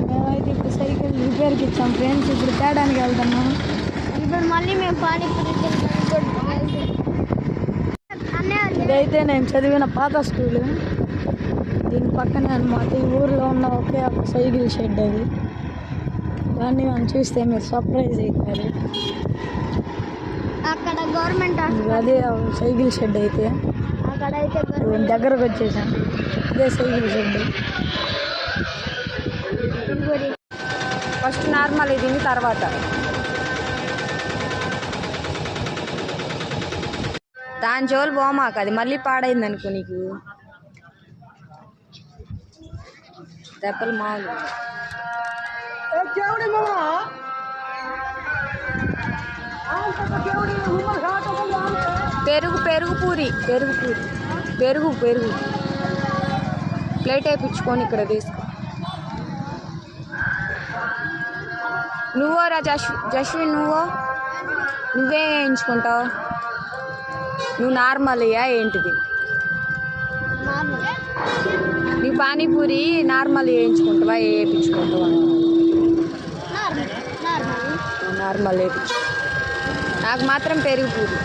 మేమైతే ఇప్పుడు సైకిల్ రిపేర్కి ఇచ్చాం ఫ్రెండ్స్. ఇప్పుడు తేడానికి వెళ్తున్నాం. ఇప్పుడు మళ్ళీ మేము పానీపూరి ఇదైతే నేను చదివిన పాత స్కూలు. దీని పక్కనే అనమాట ఈ ఊర్లో ఉన్న ఒకే ఒక సైకిల్ షెడ్ అది. దాన్ని మనం చూస్తే మీరు సర్ప్రైజ్ అవుతారు. అక్కడ గవర్నమెంట్ అదే సైకిల్ షెడ్ అయితే అక్కడైతే దగ్గరకు వచ్చేసాం. అదే సైకిల్ షెడ్. ఫస్ట్ నార్మల్ ఇది తర్వాత దాని జోలు పోమాక, అది మళ్ళీ పాడైంది అనుకో నీకు దెబ్బలు మామూలు. పెరుగు పెరుగు పూరి పెరుగు పూరి పెరుగు పెరుగు ప్లేట్ వేయించుకొని ఇక్కడ తీసుకో. నువ్వో రా జశ్విన్ నువ్వే వేయించుకుంటావు. నువ్వు నార్మల్ ఏంటిది నీ పానీపూరి నార్మల్ వేయించుకుంటావా వేయించుకుంటావా? నార్మల్ వేయించు. నాకు మాత్రం పెరుగు పూరి.